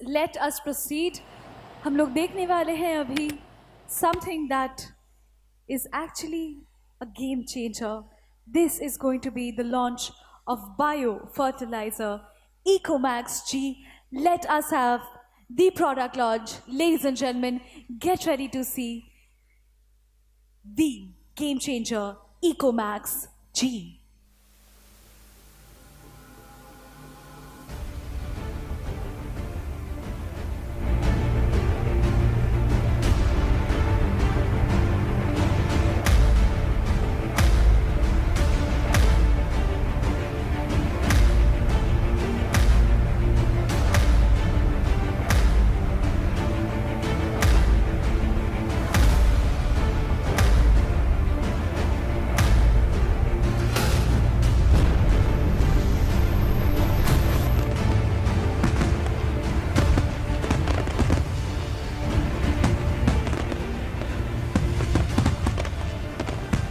let us proceed. हम लोग देखने वाले हैं अभी something that is actually a game changer. This is going to be the launch of bio fertilizer Ecomax G. Let us have the product launch. Ladies and gentlemen, get ready to see the game changer Ecomax G.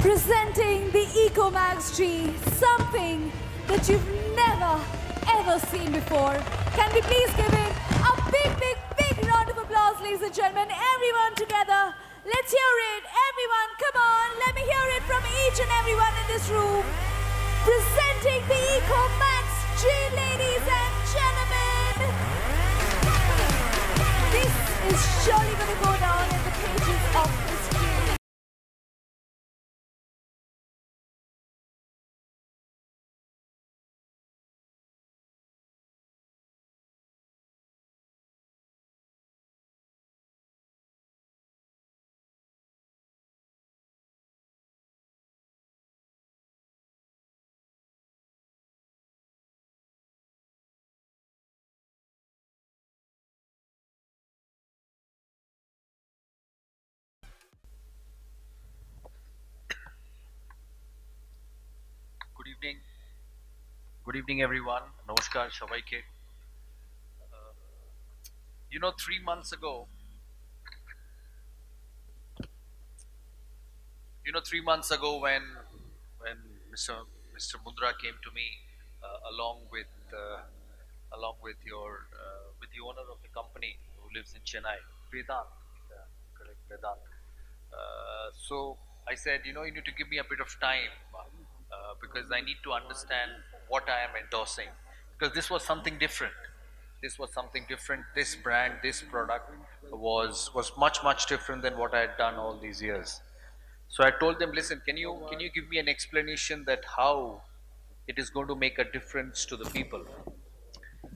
Presenting the Ecomax G, something that you've never ever seen before. Can we please give it a big round of applause, ladies and gentlemen? Everyone together, let's hear it. Everyone, come on, let me hear it from each and everyone in this room. Presenting the Ecomax G, ladies and gentlemen. This is surely going to go down in the pages of history. Good evening. Good evening, everyone. Namaskar, Shabaike. 3 months ago, 3 months ago, when Mr. Mundra came to me, along with your with the owner of the company who lives in Chennai, Vedant, correct, Vedant. So I said, you need to give me a bit of time because I need to understand what I am endorsing, because this was something different. This was something different. This brand, this product was much different than what I had done all these years. So I told them, listen, can you give me an explanation that how it is going to make a difference to the people?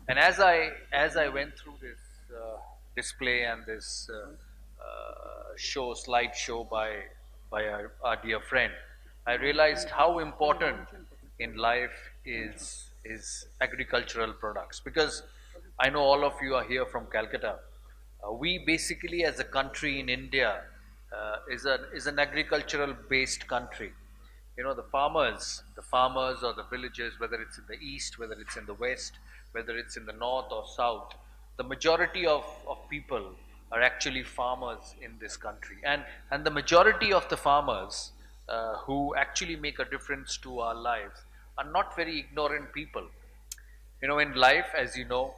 And as I went through this display and this slide show by our dear friend, I realized how important in life is agricultural products, because I know all of you are here from Calcutta. We basically, as a country in India, is an agricultural based country. The farmers or the villagers, whether it's in the east, whether it's in the west, whether it's in the north or south, the majority of people are actually farmers in this country, and the majority of the farmers who actually make a difference to our lives are not very ignorant people. In life, as you know,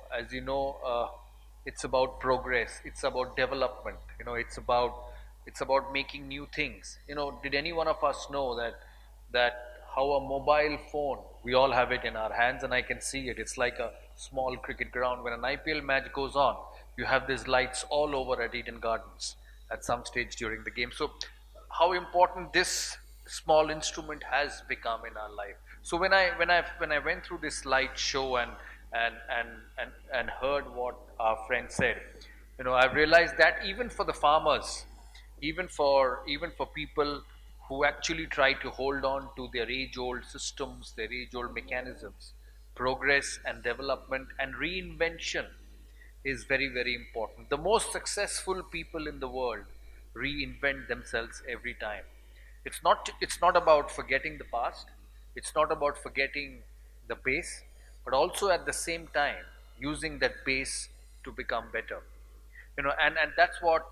it's about progress, it's about development, it's about making new things. Did any one of us know that how a mobile phone, we all have it in our hands, and I can see it, it's like a small cricket ground. When an IPL match goes on, you have these lights all over at Eden Gardens at some stage during the game. So how important this small instrument has become in our life. So when I went through this light show and heard what our friend said, I've realized that even for the farmers, even for people who actually try to hold on to their age old systems, their age old mechanisms, progress and development and reinvention is very important. The most successful people in the world reinvent themselves every time. It's not about forgetting the past, it's not about forgetting the base, but also at the same time using that base to become better. And that's what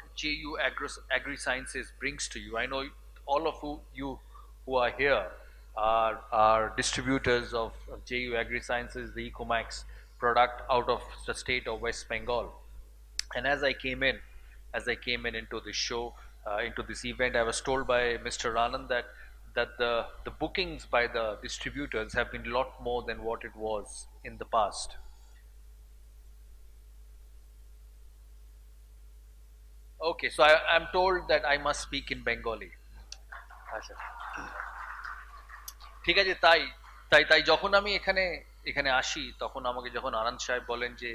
Agri Sciences brings to you. I know all of you who are here are distributors of JU Agri Sciences, the Ecomax product out of the state of West Bengal. And as I came in into this show, into this event, I was told by Mr. Anand that the bookings by the distributors have been a lot more than what it was in the past. Okay, so I'm told that I must speak in Bengali. আচ্ছা, ঠিক আছে। তাই তাই তাই যখন আমি এখানে এখানে আসি, তখন আমাকে যখন আনন্দ সাহেব বলেন যে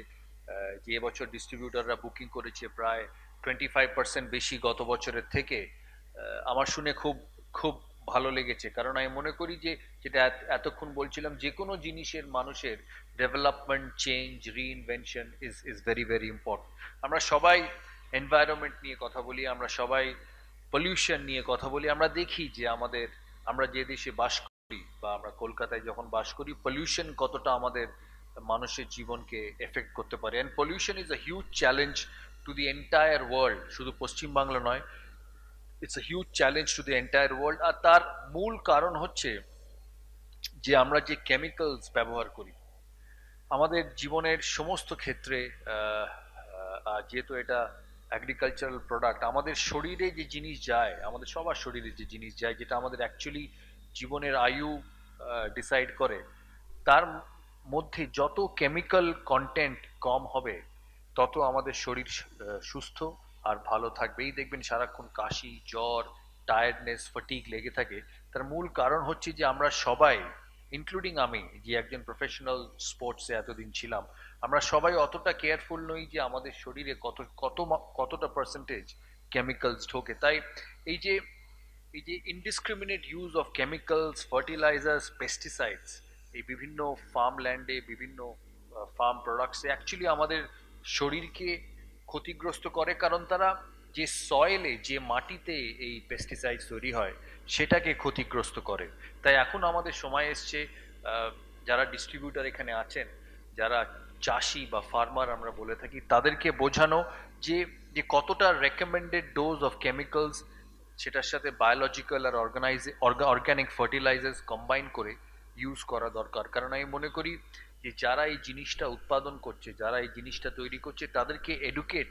এবছর ডিস্ট্রিবিউটররা বুকিং করেছে প্রায় 25% বেশি গত বছরের থেকে, আমার শুনে খুব খুব ভালো লেগেছে। কারণ আমি মনে করি যে যেটা এতক্ষণ বলছিলাম, যে কোনো জিনিসের মানুষের development, change, reinvention is very very important. আমরা সবাই এনভায়রনমেন্ট নিয়ে কথা বলি, আমরা সবাই পলিউশন নিয়ে কথা বলি। আমরা দেখি যে আমরা যে দেশে বাস করি বা আমরা কলকাতায় যখন বাস করি, পলিউশন কতটা আমাদের মানুষের জীবনকে এফেক্ট করতে পারে। And pollution is a huge challenge to the entire world, শুধু পশ্চিমবাংলা নয়, it's a huge challenge to the entire world. আর তার মূল কারণ হচ্ছে যে আমরা যে কেমিক্যালস ব্যবহার করি আমাদের জীবনের সমস্ত ক্ষেত্রে। যেহেতু এটা অ্যাগ্রিকালচারাল প্রোডাক্ট, আমাদের শরীরে যে জিনিস যায়, আমাদের সবার শরীরে যে জিনিস যায়, যেটা আমাদের অ্যাকচুয়ালি জীবনের আয়ু ডিসাইড করে, তার মধ্যে যত কেমিক্যাল কন্টেন্ট কম হবে, তত আমাদের শরীর সুস্থ আর ভালো থাকবে। এই দেখবেন সারাক্ষণ কাশি, জ্বর, টায়ার্ডনেস, ফটিগ লেগে থাকে। তার মূল কারণ হচ্ছে যে আমরা সবাই, ইনক্লুডিং আমি যে একজন প্রফেশনাল স্পোর্টসে এতদিন ছিলাম, আমরা সবাই অতটা কেয়ারফুল নই যে আমাদের শরীরে কতটা পার্সেন্টেজ কেমিক্যালস ঢোকে। তাই এই যে এই যে indiscriminate use of chemicals, fertilisers, pesticides, এই বিভিন্ন ফার্মল্যান্ডে, বিভিন্ন ফার্ম প্রোডাক্টসে অ্যাকচুয়ালি আমাদের শরীরকে ক্ষতিগ্রস্ত করে। কারণ তারা যে সয়েলে, যে মাটিতে এই পেস্টিসাইডস তৈরি হয়, সেটাকে ক্ষতিগ্রস্ত করে। তাই এখন আমাদের সময় এসছে, যারা ডিস্ট্রিবিউটার এখানে আছেন, যারা চাষি বা ফার্মার আমরা বলে থাকি, তাদেরকে বোঝানো যে যে কতটা রেকমেন্ডেড ডোজ অফ কেমিক্যালস, সেটার সাথে বায়োলজিক্যাল আর অর্গানিক ফার্টিলাইজার্স কম্বাইন করে ইউজ করা দরকার। কারণ আমি মনে করি যে যারা এই জিনিসটা উৎপাদন করছে, যারা এই জিনিসটা তৈরি করছে, তাদেরকে এডুকেট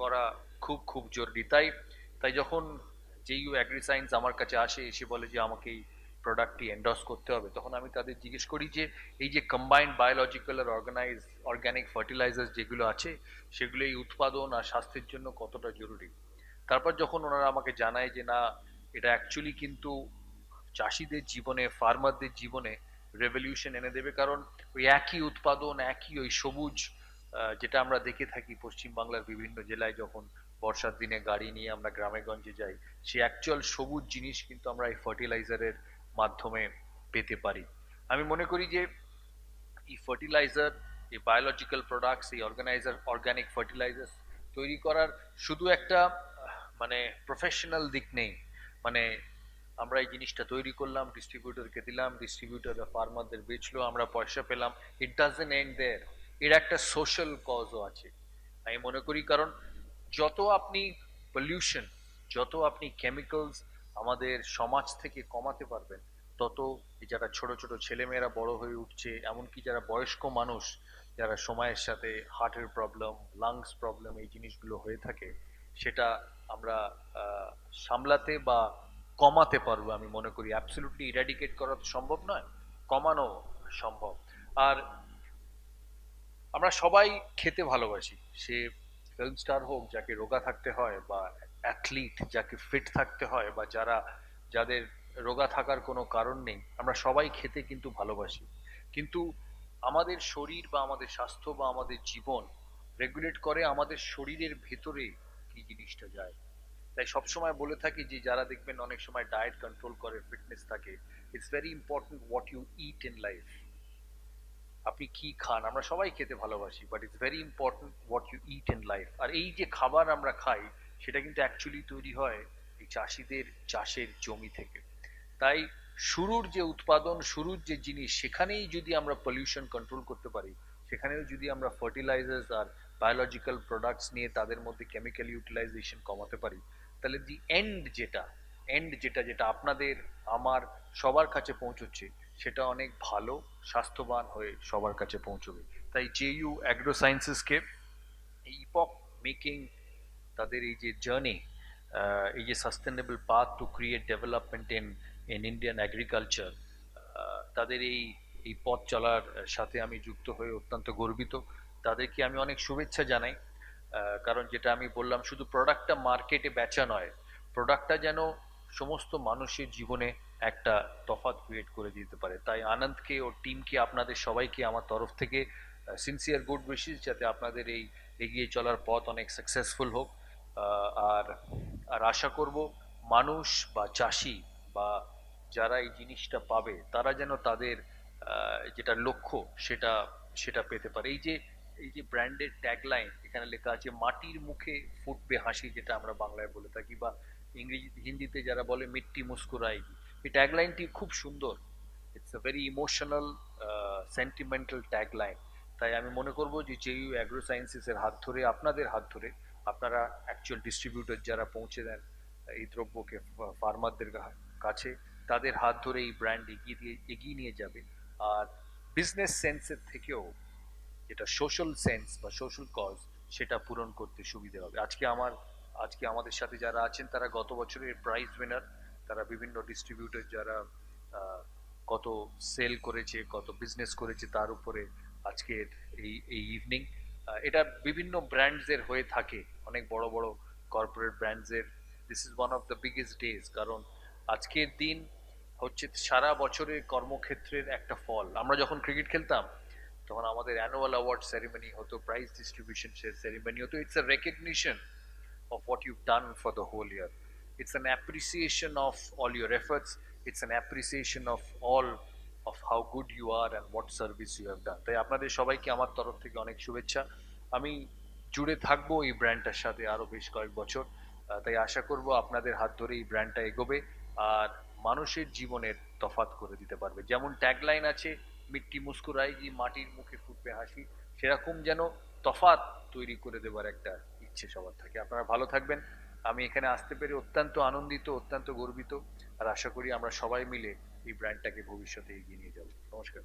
করা খুব খুব জরুরি। তাই তাই যখন জেইউ অ্যাগ্রি সায়েন্স আমার কাছে আসে, এসে বলে যে আমাকে এই প্রোডাক্টটি এন্ডোর্স করতে হবে, তখন আমি তাদের জিজ্ঞেস করি যে এই যে কম্বাইন্ড বায়োলজিক্যাল আর অর্গানিক ফার্টিলাইজার্স যেগুলো আছে, সেগুলো এই উৎপাদন আর স্বাস্থ্যের জন্য কতটা জরুরি। তারপর যখন ওনারা আমাকে জানায় যে না, এটা অ্যাকচুয়ালি কিন্তু চাষিদের জীবনে, ফার্মারদের জীবনে রেভলিউশন এনে দেবে। কারণ ওই একই উৎপাদন, একই ওই সবুজ, যেটা আমরা দেখে থাকি পশ্চিমবাংলার বিভিন্ন জেলায়, যখন বর্ষার দিনে গাড়ি নিয়ে আমরা গ্রামে গঞ্জে যাই, সেই অ্যাকচুয়াল সবুজ জিনিস কিন্তু আমরা এই ফার্টিলাইজারের মাধ্যমে পেতে পারি। আমি মনে করি যে এই ফার্টিলাইজার, এই বায়োলজিক্যাল প্রোডাক্টস, এই অর্গানিক ফার্টিলাইজার তৈরি করার শুধু একটা মানে প্রফেশনাল দিক নেই। মানে আমরা এই জিনিসটা তৈরি করলাম, ডিস্ট্রিবিউটরকে দিলাম, ডিস্ট্রিবিউটররা ফার্মারদের বেচলো, আমরা পয়সা পেলাম। ইট ডাজন্ট এন্ড দেয়ার, এর একটা সোশ্যাল কজও আছে আমি মনে করি। কারণ যত আপনি পলিউশন, যত আপনি কেমিক্যালস আমাদের সমাজ থেকে কমাতে পারবেন, তত যারা ছোট ছোট ছেলেমেয়েরা বড় হয়ে উঠছে, এমনকি যারা বয়স্ক মানুষ, যারা সময়ের সাথে হার্টের প্রবলেম, লাংস প্রবলেম, এই জিনিসগুলো হয়ে থাকে, সেটা আমরা সামলাতে বা কমাতে পারবো। আমি মনে করি অ্যাবসলিউটলি ইরাডিকেট করা তো সম্ভব নয়, কমানো সম্ভব। আর আমরা সবাই খেতে ভালোবাসি, সে ফিল্ম স্টার হোক যাকে রোগা থাকতে হয়, বা অ্যাথলিট যাকে ফিট থাকতে হয়, বা যাদের রোগা থাকার কোনো কারণ নেই, আমরা সবাই খেতে কিন্তু ভালোবাসি। কিন্তু আমাদের শরীর বা আমাদের স্বাস্থ্য বা আমাদের জীবন রেগুলেট করে আমাদের শরীরের ভেতরে কি জিনিসটা যায়। তাই সবসময় বলে থাকি যে যারা দেখবেন অনেক সময় ডায়েট কন্ট্রোল করে, ফিটনেস থাকে, it's very important what you eat in life. আপনি কি খান, আমরা সবাই খেতে ভালোবাসি, but it's very important what you eat in life. আর এই যে খাবার আমরা খাই, সেটা কিন্তু অ্যাকচুয়ালি তৈরি হয় এই চাষিদের চাষের জমি থেকে। তাই শুরুর যে উৎপাদন, শুরুর যে জিনিস, সেখানেই যদি আমরা পলিউশন কন্ট্রোল করতে পারি, সেখানেও যদি আমরা ফার্টিলাইজার্স আর বায়োলজিক্যাল প্রোডাক্টস নিয়ে তাদের মধ্যে কেমিক্যাল ইউটিলাইজেশন কমাতে পারি, তাহলে দি এন্ড যেটা যেটা আপনাদের আমার সবার কাছে পৌঁছচ্ছে, সেটা অনেক ভালো, স্বাস্থ্যবান হয়ে সবার কাছে পৌঁছবে। তাই জেইউ অ্যাগ্রো সায়েন্সেসকে এই ইপক মেকিং, তাদের এই যে জার্নি, এই যে sustainable path to create development in Indian agriculture, তাদের এই পথ চলার সাথে আমি যুক্ত হয়ে অত্যন্ত গর্বিত। তাদেরকে আমি অনেক শুভেচ্ছা জানাই। কারণ যেটা আমি বললাম, শুধু প্রোডাক্টটা মার্কেটে বেচা নয়, প্রোডাক্টটা যেন সমস্ত মানুষের জীবনে একটা তফাৎ ক্রিয়েট করে দিতে পারে। তাই আনন্দকে ও টিমকে, আপনাদের সবাইকে আমার তরফ থেকে সিনসিয়ার গুড উইশেস, যাতে আপনাদের এই এগিয়ে চলার পথ অনেক সাকসেসফুল হোক। আহ, আর আর আশা করব মানুষ বা চাষি বা যারা এই জিনিসটা পাবে, তারা যেন তাদের যেটা লক্ষ্য সেটা সেটা পেতে পারে। এই যে ব্র্যান্ডের ট্যাগলাইন এখানে লেখা আছে, মাটির মুখে ফুটবে হাসি, যেটা আমরা বাংলায় বলে থাকি, বা ইংরেজি হিন্দিতে যারা বলে মিট্টি মুস্কুরায়েগি, এই ট্যাগলাইনটি খুব সুন্দর। It's a very emotional, sentimental tagline. তাই আমি মনে করব যে জেইউ অ্যাগ্রো সায়েন্সেসের হাত ধরে, আপনাদের হাত ধরে, আপনারা অ্যাকচুয়াল ডিস্ট্রিবিউটর যারা পৌঁছে দেন এই দ্রব্যকে ফার্মারদের কাছে, তাদের হাত ধরে এই ব্র্যান্ড এগিয়ে নিয়ে যাবে। আর বিজনেস সেন্সের থেকেও যেটা সোশ্যাল সেন্স বা সোশ্যাল কজ, সেটা পূরণ করতে সুবিধা হবে। আজকে আমাদের সাথে যারা আছেন তারা গত বছরের প্রাইজ উইনার, তারা বিভিন্ন ডিস্ট্রিবিউটর যারা আহ, কত সেল করেছে, কত বিজনেস করেছে, তার উপরে আজকের এই ইভিনিং। এটা বিভিন্ন ব্র্যান্ডসের হয়ে থাকে, অনেক বড় বড় কর্পোরেট ব্র্যান্ডসের। This is one of the biggest days, কারণ আজকের দিন হচ্ছে সারা বছরের কর্মক্ষেত্রের একটা ফল। আমরা যখন ক্রিকেট খেলতাম তখন আমাদের অ্যানুয়াল অ্যাওয়ার্ড সেরিমনি হতো, প্রাইজ ডিস্ট্রিবিউশন সেরিমনি হতো। It's a recognition of what you've done for the whole year. It's an appreciation of all your efforts. It's an appreciation of all of how good you are and what service you have done. তাই আপনাদের সবাইকে আমার তরফ থেকে অনেক শুভেচ্ছা। আমি জুড়ে থাকবো এই ব্র্যান্ডটার সাথে আরো বেশ কয়েক বছর। তাই আশা করব আপনাদের হাত ধরে এই ব্র্যান্ডটা এগোবে আর মানুষের জীবনের তফাৎ করে দিতে পারবে। যেমন ট্যাগলাইন আছে, মিট্টি মুস্কুরায়েগি, মাটির মুখে ফুটবে হাসি, সেরকম যেন তফাৎ তৈরি করে দেবার একটা ইচ্ছে সবার থাকে। আপনারা ভালো থাকবেন। আমি এখানে আসতে পেরে অত্যন্ত আনন্দিত, অত্যন্ত গর্বিত। আর আশা করি আমরা সবাই মিলে এই ব্র্যান্ডটাকে ভবিষ্যতে এগিয়ে নিয়ে যাব। নমস্কার।